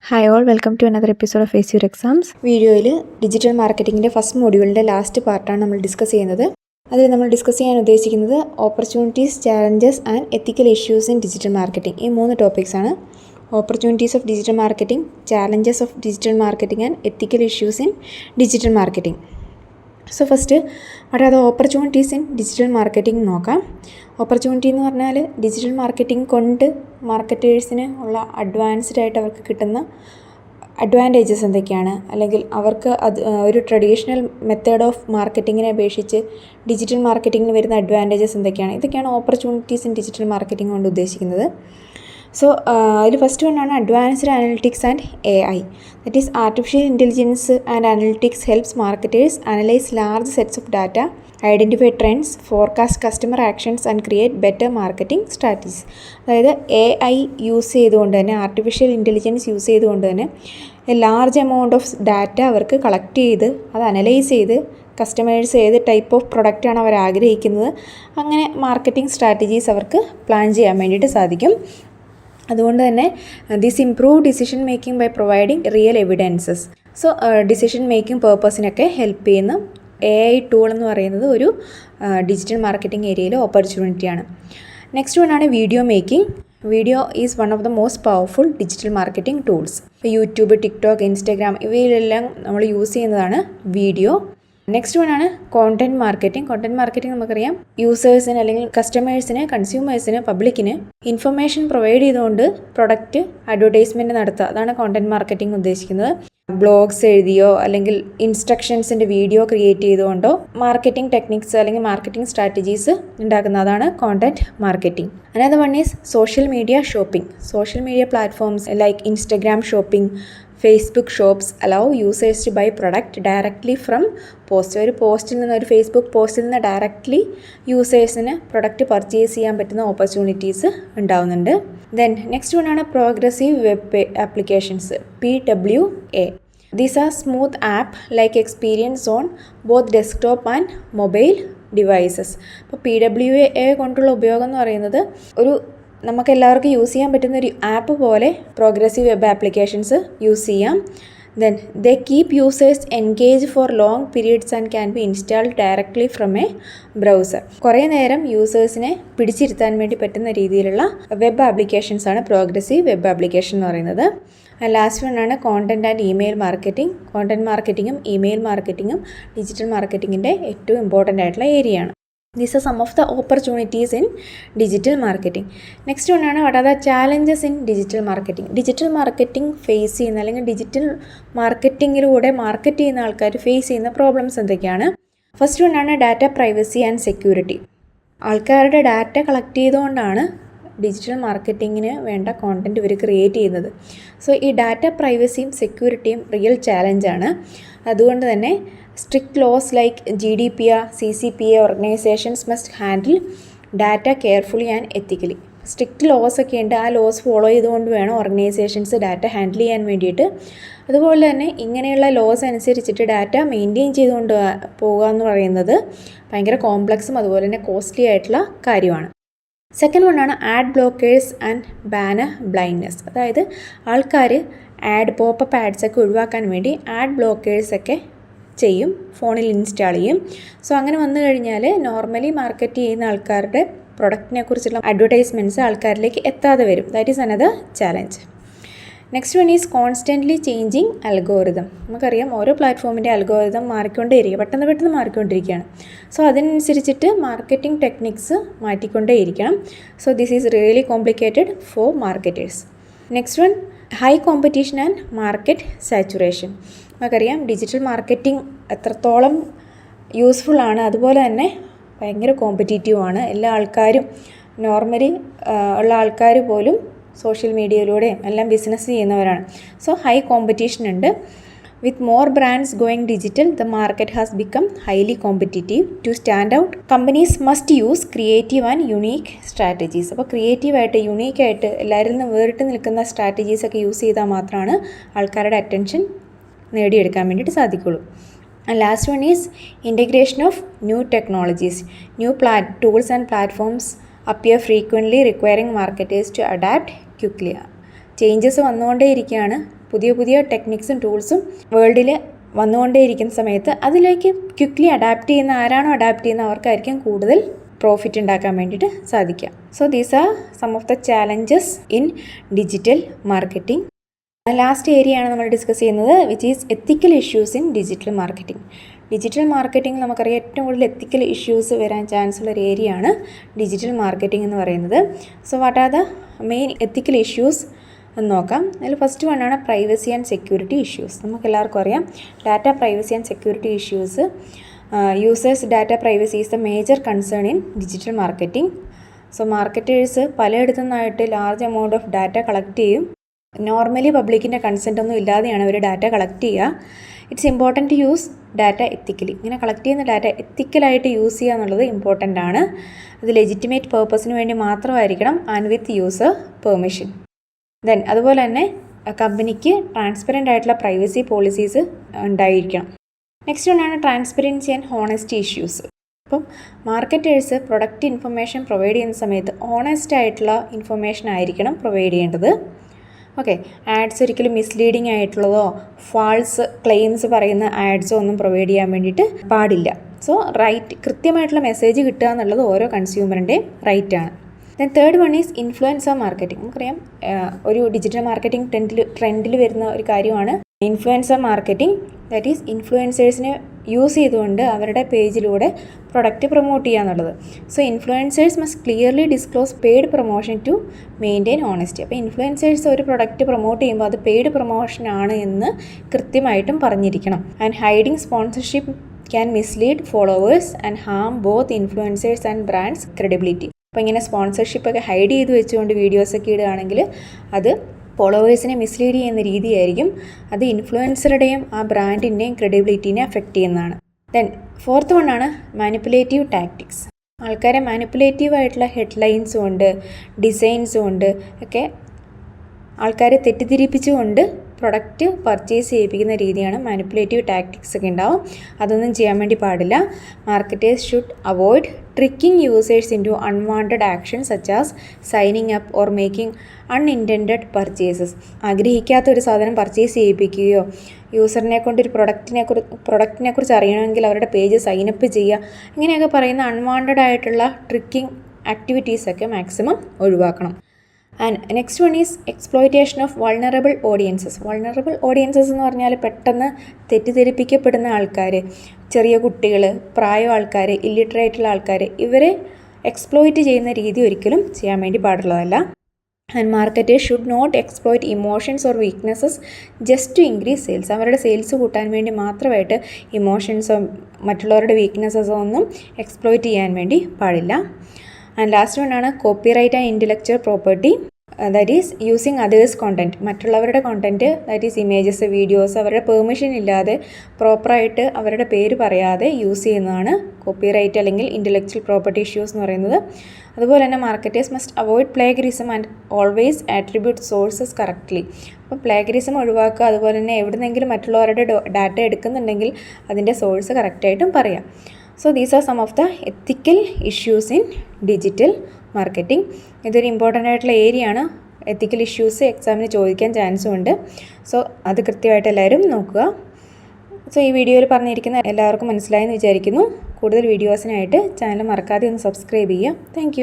Hi all, welcome to another episode of Face Your Exams. വീഡിയോയിൽ digital മാർക്കറ്റിങ്ങിൻ്റെ first മൊഡ്യൂളിൻ്റെ last പാർട്ടാണ് നമ്മൾ ഡിസ്കസ് ചെയ്യുന്നത്. അതിൽ നമ്മൾ ഡിസ്കസ് ചെയ്യാൻ ഉദ്ദേശിക്കുന്നത് opportunities, challenges and ethical issues in digital marketing. ഈ 3 ടോപ്പിക്സാണ്. Opportunities of digital marketing, challenges of digital marketing and ethical issues in digital marketing. So first അതായത് ഓപ്പർച്യൂണിറ്റീസ് ഇൻ ഡിജിറ്റൽ മാർക്കറ്റിംഗ് നോക്കാം. ഓപ്പർച്യൂണിറ്റി എന്ന് പറഞ്ഞാൽ ഡിജിറ്റൽ മാർക്കറ്റിംഗ് കൊണ്ട് മാർക്കറ്റേഴ്സിന് ഉള്ള advanced ആയിട്ട് അവർക്ക് കിട്ടുന്ന അഡ്വാൻറ്റേജസ് എന്തൊക്കെയാണ്, അല്ലെങ്കിൽ അവർക്ക് അത് ഒരു ട്രഡീഷണൽ മെത്തേഡ് ഓഫ് മാർക്കറ്റിങ്ങിനെ അപേക്ഷിച്ച് ഡിജിറ്റൽ മാർക്കറ്റിങ്ങിന് വരുന്ന അഡ്വാൻറ്റേജസ് എന്തൊക്കെയാണ്, ഇതൊക്കെയാണ് ഓപ്പർച്യൂണിറ്റീസ് ഇൻ ഡിജിറ്റൽ മാർക്കറ്റിംഗ് കൊണ്ട് ഉദ്ദേശിക്കുന്നത്. സോ അതിൽ ഫസ്റ്റ് വണ്ണാണ് advanced analytics and AI. That is artificial intelligence and analytics helps marketers analyse large sets of data, identify trends, forecast customer actions and create better marketing strategies. അതായത് AI use ചെയ്തുകൊണ്ട് തന്നെ, artificial intelligence use ചെയ്തുകൊണ്ട് തന്നെ large amount of data അവർക്ക് collect ചെയ്ത് അത് analyse ചെയ്ത് customers ഏത് ടൈപ്പ് ഓഫ് പ്രൊഡക്റ്റാണ് അവർ ആഗ്രഹിക്കുന്നത്, അങ്ങനെ മാർക്കറ്റിംഗ് സ്ട്രാറ്റജീസ് അവർക്ക് പ്ലാൻ ചെയ്യാൻ വേണ്ടിയിട്ട് സാധിക്കും. അതുകൊണ്ട് തന്നെ this improve decision making by providing real evidences. So decision making പേർപ്പസിനൊക്കെ ഹെൽപ്പ് ചെയ്യുന്ന AI ടൂൾ എന്ന് പറയുന്നത് ഒരു ഡിജിറ്റൽ മാർക്കറ്റിംഗ് ഏരിയയിലെ ഓപ്പർച്യൂണിറ്റിയാണ്. നെക്സ്റ്റ് വണ്ണാണ് video making. Video is one of the most powerful digital marketing tools. ഇപ്പോൾ യൂട്യൂബ്, ടിക്ടോക്ക്, ഇൻസ്റ്റാഗ്രാം ഇവയിലെല്ലാം നമ്മൾ യൂസ് ചെയ്യുന്നതാണ് വീഡിയോ. നെക്സ്റ്റ് വണ്ണാണ് കോണ്ടൻറ്റ് മാർക്കറ്റിംഗ്. കോണ്ടൻറ്റ് മാർക്കറ്റിംഗ് നമുക്കറിയാം, യൂസേഴ്സിന് അല്ലെങ്കിൽ കസ്റ്റമേഴ്സിന്, കൺസ്യൂമേഴ്സിന്, പബ്ലിക്കിന് ഇൻഫർമേഷൻ പ്രൊവൈഡ് ചെയ്തുകൊണ്ട് പ്രൊഡക്റ്റ് അഡ്വർടൈസ്മെൻറ്റ് നടത്തുക. അതാണ് കോണ്ടൻറ്റ് മാർക്കറ്റിംഗ് ഉദ്ദേശിക്കുന്നത്. ബ്ലോഗ്സ് എഴുതിയോ അല്ലെങ്കിൽ ഇൻസ്ട്രക്ഷൻസിൻ്റെ വീഡിയോ ക്രിയേറ്റ് ചെയ്തുകൊണ്ടോ മാർക്കറ്റിംഗ് ടെക്നിക്സ് അല്ലെങ്കിൽ മാർക്കറ്റിംഗ് സ്ട്രാറ്റജീസ് ഉണ്ടാക്കുന്ന അതാണ് content marketing. Another one is social media shopping. Social media platforms like Instagram shopping, Facebook shops allow users to buy product directly from post. ഒരു പോസ്റ്റിൽ നിന്ന്, ഒരു ഫേസ്ബുക്ക് പോസ്റ്റിൽ നിന്ന് ഡയറക്റ്റ്ലി യൂസേഴ്സിന് പ്രൊഡക്റ്റ് പർച്ചേസ് ചെയ്യാൻ പറ്റുന്ന ഓപ്പർച്യൂണിറ്റീസ് ഉണ്ടാവുന്നുണ്ട്. ദെൻ നെക്സ്റ്റ് വൺ ആണ് progressive web applications, PWA. These are smooth app like experience on both desktop and mobile devices. അപ്പോൾ PWA കൊണ്ടുള്ള ഉപയോഗം എന്ന് പറയുന്നത് ഒരു നമുക്ക് എല്ലാവർക്കും യൂസ് ചെയ്യാൻ പറ്റുന്ന ഒരു ആപ്പ് പോലെ പ്രോഗ്രസീവ് വെബ് ആപ്ലിക്കേഷൻസ് യൂസ് ചെയ്യാം. Then they keep users engage for long periods and can be installed directly from a browser. കുറേ നേരം യൂസേഴ്സിനെ പിടിച്ചിരുത്താൻ വേണ്ടി പറ്റുന്ന രീതിയിലുള്ള വെബ് ആപ്ലിക്കേഷൻസ് ആണ് പ്രോഗ്രസീവ് വെബ് ആപ്ലിക്കേഷൻ എന്ന് പറയുന്നത്. ലാസ്റ്റ് വൺ ആണ് content and email marketing. Content മാർക്കറ്റിങ്ങും ഇമെയിൽ മാർക്കറ്റിങ്ങും ഡിജിറ്റൽ മാർക്കറ്റിങ്ങിൻ്റെ ഏറ്റവും ഇമ്പോർട്ടൻ്റ് ആയിട്ടുള്ള ഏരിയയാണ്. These are some of the opportunities in digital marketing. Next one ആണ് what are the challenges in digital marketing. Digital marketing face ചെയ്യുന്ന അല്ലെങ്കിൽ ഡിജിറ്റൽ മാർക്കറ്റിങ്ങിലൂടെ മാർക്കറ്റ് ചെയ്യുന്ന ആൾക്കാർ ഫേസ് ചെയ്യുന്ന പ്രോബ്ലംസ് എന്തൊക്കെയാണ്? ഫസ്റ്റ് വൺ ആണ് ഡാറ്റ പ്രൈവസി ആൻഡ് സെക്യൂരിറ്റി. ആൾക്കാരുടെ data collect ചെയ്തുകൊണ്ടാണ് ഡിജിറ്റൽ മാർക്കറ്റിങ്ങിന് വേണ്ട കോണ്ടൻറ്റ് ഇവർ ക്രിയേറ്റ് ചെയ്യുന്നത്. സോ ഈ ഡാറ്റ പ്രൈവസിയും സെക്യൂരിറ്റിയും റിയൽ ചാലഞ്ചാണ്. അതുകൊണ്ട് തന്നെ strict laws like GDPR, CCPA organisations must handle data carefully and ethically. Strict laws ഒക്കെ ഉണ്ട്, ആ ലോസ് ഫോളോ ചെയ്തുകൊണ്ട് വേണം ഓർഗനൈസേഷൻസ് ഡാറ്റ ഹാൻഡിൽ ചെയ്യാൻ വേണ്ടിയിട്ട്. അതുപോലെ തന്നെ ഇങ്ങനെയുള്ള ലോസ് അനുസരിച്ചിട്ട് ഡാറ്റ മെയിൻറ്റെയിൻ ചെയ്തുകൊണ്ട് പോകുക എന്ന് പറയുന്നത് ഭയങ്കര കോംപ്ലക്സും അതുപോലെ തന്നെ കോസ്റ്റ്ലി ആയിട്ടുള്ള കാര്യമാണ്. സെക്കൻഡ് വൺ ആണ് add blockers and banner blindness. അതായത് ആൾക്കാർ പോപ്പപ്പ് ആഡ്സൊക്കെ ഒഴിവാക്കാൻ വേണ്ടി ആഡ് ബ്ലോക്കേഴ്സൊക്കെ ചെയ്യും, ഫോണിൽ ഇൻസ്റ്റാൾ ചെയ്യും. സോ അങ്ങനെ വന്നു കഴിഞ്ഞാൽ നോർമലി മാർക്കറ്റ് ചെയ്യുന്ന ആൾക്കാരുടെ പ്രൊഡക്റ്റിനെ കുറിച്ചുള്ള അഡ്വർടൈസ്മെൻറ്റ്സ് ആൾക്കാരിലേക്ക് എത്താതെ വരും. That is another challenge. Next one is constantly changing algorithm. നമുക്കറിയാം ഓരോ പ്ലാറ്റ്ഫോമിൻ്റെ അൽഗോറിതം മാറിക്കൊണ്ടേയിരിക്കുക, പെട്ടെന്ന് മാറിക്കൊണ്ടിരിക്കുകയാണ്. സോ അതിനനുസരിച്ചിട്ട് മാർക്കറ്റിംഗ് ടെക്നിക്സ് മാറ്റിക്കൊണ്ടേയിരിക്കണം. So this is really complicated for marketers. Next one high competition and market saturation. നമുക്കറിയാം ഡിജിറ്റൽ മാർക്കറ്റിംഗ് എത്രത്തോളം യൂസ്ഫുൾ ആണ്, അതുപോലെ തന്നെ ഭയങ്കര കോമ്പറ്റീറ്റീവാണ്. എല്ലാ ആൾക്കാരും നോർമലി ഉള്ള ആൾക്കാർ പോലും സോഷ്യൽ മീഡിയയിലൂടെയും എല്ലാം ബിസിനസ് ചെയ്യുന്നവരാണ്. സോ ഹൈ കോമ്പറ്റീഷൻ ഉണ്ട്. With more brands going digital the market has become highly competitive. To stand out companies must use creative and unique strategies. അപ്പോൾ ക്രിയേറ്റീവായിട്ട് യുണീക്കായിട്ട് എല്ലാവരിൽ നിന്ന് വേറിട്ട് നിൽക്കുന്ന സ്ട്രാറ്റജീസൊക്കെ യൂസ് ചെയ്താൽ മാത്രമാണ് ആൾക്കാരുടെ അറ്റൻഷൻ നേടിയെടുക്കാൻ വേണ്ടിയിട്ട് സാധിക്കുള്ളൂ. And last one is integration of new technologies. New tools and platforms appear frequently requiring marketers to adapt quickly. Changes വന്നുകൊണ്ടേയിരിക്കുകയാണ്. പുതിയ പുതിയ ടെക്നിക്സും ടൂൾസും വേൾഡിൽ വന്നുകൊണ്ടേയിരിക്കുന്ന സമയത്ത് അതിലേക്ക് ക്വിക്ക്ലി അഡാപ്റ്റ് ചെയ്യുന്ന ആരാണോ അഡാപ്റ്റ് ചെയ്യുന്ന അവർക്കായിരിക്കും കൂടുതൽ പ്രോഫിറ്റ് ഉണ്ടാക്കാൻ വേണ്ടിയിട്ട് സാധിക്കുക. So these are some of the challenges in digital marketing. Last ഏരിയയാണ് നമ്മൾ ഡിസ്കസ് ചെയ്യുന്നത്, which is ethical issues in digital marketing. Digital marketing നമുക്കറിയാം ഏറ്റവും കൂടുതൽ എത്തിക്കൽ ഇഷ്യൂസ് വരാൻ ചാൻസ് ഉള്ള ഒരു ഏരിയയാണ് ഡിജിറ്റൽ മാർക്കറ്റിംഗ് എന്ന് പറയുന്നത്. So what are the main ethical issues എന്ന് നോക്കാം. അതിൽ ഫസ്റ്റ് വണ്ണാണ് പ്രൈവസി ആൻഡ് സെക്യൂരിറ്റി ഇഷ്യൂസ്. നമുക്കെല്ലാവർക്കും അറിയാം data privacy and security issues. Users data privacy is the major concern in digital marketing. So marketers പലയിടത്തു നിന്നായിട്ട് large amount of data collect ചെയ്യും. Normally പബ്ലിക്കിൻ്റെ കൺസെൻ്റ് ഒന്നും ഇല്ലാതെയാണ് അവർ ഡാറ്റ കളക്ട് ചെയ്യുക. It's important to use data ethically. ഇങ്ങനെ collect ചെയ്യുന്ന ഡാറ്റ എത്തിക്കലായിട്ട് യൂസ് ചെയ്യുക എന്നുള്ളത് ഇമ്പോർട്ടൻ്റ് ആണ്. അത് ലെജിറ്റിമേറ്റ് പേർപ്പസിന് വേണ്ടി മാത്രമായിരിക്കണം and with user permission. Then അതുപോലെ തന്നെ കമ്പനിക്ക് ട്രാൻസ്പെറൻ്റ് ആയിട്ടുള്ള പ്രൈവസി പോളിസീസ് ഉണ്ടായിരിക്കണം. നെക്സ്റ്റ് ഒന്നാണ് ട്രാൻസ്പെറൻസി ആൻഡ് ഹോണസ്റ്റി ഇഷ്യൂസ്. അപ്പം മാർക്കറ്റേഴ്സ് പ്രൊഡക്റ്റ് ഇൻഫർമേഷൻ പ്രൊവൈഡ് ചെയ്യുന്ന സമയത്ത് ഹോണസ്റ്റ് ആയിട്ടുള്ള ഇൻഫർമേഷൻ ആയിരിക്കണം പ്രൊവൈഡ് ചെയ്യേണ്ടത്. ഓക്കെ, ആഡ്സ് ഒരിക്കലും മിസ്ലീഡിങ് ആയിട്ടുള്ളതോ ഫാൾസ് ക്ലെയിംസ് പറയുന്ന ആഡ്സോ ഒന്നും പ്രൊവൈഡ് ചെയ്യാൻ വേണ്ടിയിട്ട് പാടില്ല. സോ കൃത്യമായിട്ടുള്ള മെസ്സേജ് കിട്ടുക എന്നുള്ളത് ഓരോ കൺസ്യൂമറിൻ്റെയും റൈറ്റാണ്. Then third one is influencer marketing. നമുക്കറിയാം ഒരു ഡിജിറ്റൽ മാർക്കറ്റിംഗ് ട്രെൻഡിൽ വരുന്ന ഒരു കാര്യമാണ് ഇൻഫ്ലുവൻസർ മാർക്കറ്റിംഗ്. ദാറ്റ് ഈസ് ഇൻഫ്ലുവൻസേഴ്സിനെ യൂസ് ചെയ്തുകൊണ്ട് അവരുടെ പേജിലൂടെ പ്രൊഡക്റ്റ് പ്രൊമോട്ട് ചെയ്യുക എന്നുള്ളത്. So influencers must clearly disclose paid promotion to maintain honesty. അപ്പോൾ ഇൻഫ്ലുവൻസേഴ്സ് ഒരു പ്രൊഡക്റ്റ് പ്രൊമോട്ട് ചെയ്യുമ്പോൾ അത് പെയ്ഡ് പ്രൊമോഷൻ ആണ് എന്ന് കൃത്യമായിട്ടും പറഞ്ഞിരിക്കണം. And hiding sponsorship can mislead followers and harm both influencers and brands credibility. അപ്പോൾ ഇങ്ങനെ സ്പോൺസർഷിപ്പൊക്കെ ഹൈഡ് ചെയ്ത് വെച്ചുകൊണ്ട് വീഡിയോസൊക്കെ ഇടുകയാണെങ്കിൽ അത് ഫോളോവേഴ്സിനെ മിസ്ലീഡ് ചെയ്യുന്ന രീതിയായിരിക്കും. അത് ഇൻഫ്ലുവൻസറുടെയും ആ ബ്രാൻഡിൻ്റെയും ക്രെഡിബിലിറ്റീനെ അഫക്റ്റ് ചെയ്യുന്നതാണ്. ദെൻ ഫോർത്ത് വണ്ണാണ് മാനിപ്പുലേറ്റീവ് ടാക്ടിക്സ്. ആൾക്കാരെ മാനിപ്പുലേറ്റീവായിട്ടുള്ള ഹെഡ്ലൈൻസും ഉണ്ട്, ഡിസൈൻസും ഉണ്ട് ഒക്കെ ആൾക്കാരെ തെറ്റിദ്ധരിപ്പിച്ചുകൊണ്ട് പ്രൊഡക്റ്റ് പർച്ചേസ് ചെയ്യിപ്പിക്കുന്ന രീതിയാണ് മാനിപ്പുലേറ്റീവ് ടാക്ടിക്സ് ഒക്കെ ഉണ്ടാവും. അതൊന്നും ചെയ്യാൻ വേണ്ടി പാടില്ല. Marketers should avoid tricking users into unwanted action such as signing up or making unintended purchases. ആഗ്രഹിക്കാത്ത ഒരു സാധനം പർച്ചേസ് ചെയ്യിപ്പിക്കുകയോ യൂസറിനെ കൊണ്ട് ഒരു പ്രൊഡക്റ്റിനെ കുറിച്ച് അറിയണമെങ്കിൽ അവരുടെ പേജ് സൈനപ്പ് ചെയ്യുക, ഇങ്ങനെയൊക്കെ പറയുന്ന അൺവാണ്ടഡ് ആയിട്ടുള്ള ട്രിക്കിംഗ് ആക്ടിവിറ്റീസൊക്കെ മാക്സിമം ഒഴിവാക്കണം. And next one is exploitation of vulnerable audiences. Vulnerable audiences എന്ന് പറഞ്ഞാൽ പെട്ടെന്ന് തെറ്റിദ്ധരിപ്പിക്കപ്പെടുന്ന ആൾക്കാർ, ചെറിയ കുട്ടികൾ, പ്രായ ആൾക്കാർ, ഇല്ലിറ്ററേറ്റുള്ള ആൾക്കാർ, ഇവരെ എക്സ്പ്ലോയിറ്റ് ചെയ്യുന്ന രീതി ഒരിക്കലും ചെയ്യാൻ വേണ്ടി പാടുള്ളതല്ല. And marketers should not exploit emotions or weaknesses just to increase sales. അവരുടെ സെയിൽസ് കൂട്ടാൻ വേണ്ടി മാത്രമായിട്ട് ഇമോഷൻസോ മറ്റുള്ളവരുടെ വീക്ക്നെസ്സസോ ഒന്നും എക്സ്പ്ലോയിറ്റ് ചെയ്യാൻ വേണ്ടി പാടില്ല. ആൻഡ് ലാസ്റ്റ് വണ്ണാണ് copyright and intellectual property. That is using others content. മറ്റുള്ളവരുടെ content, that is images, videos അവരുടെ പെർമിഷൻ ഇല്ലാതെ പ്രോപ്പറായിട്ട് അവരുടെ പേര് പറയാതെ യൂസ് ചെയ്യുന്നതാണ് കോപ്പിറൈറ്റ് അല്ലെങ്കിൽ ഇൻ്റലക്ച്വൽ പ്രോപ്പർട്ടി ഇഷ്യൂസ് എന്ന് പറയുന്നത്. അതുപോലെ തന്നെ marketers must avoid plagiarism and always attribute sources correctly. അപ്പോൾ പ്ലേഗറിസം ഒഴിവാക്കുക. അതുപോലെ തന്നെ എവിടുന്നെങ്കിലും മറ്റുള്ളവരുടെ ഡാറ്റ എടുക്കുന്നുണ്ടെങ്കിൽ അതിൻ്റെ സോഴ്സ് കറക്റ്റായിട്ടും പറയാം. So these are some of the ethical issues in digital marketing. ഇതൊരു ഇമ്പോർട്ടൻ്റ് ആയിട്ടുള്ള ഏരിയ ആണ്. എത്തിക്കൽ ഇഷ്യൂസ് എക്സാമിന് ചോദിക്കാൻ ചാൻസും ഉണ്ട്. സോ അത് കൃത്യമായിട്ട് എല്ലാവരും നോക്കുക. സോ ഈ വീഡിയോയിൽ പറഞ്ഞിരിക്കുന്ന എല്ലാവർക്കും മനസ്സിലായെന്ന് വിചാരിക്കുന്നു. കൂടുതൽ വീഡിയോസിനായിട്ട് ചാനൽ മറക്കാതെ ഒന്ന് സബ്സ്ക്രൈബ് ചെയ്യുക. താങ്ക്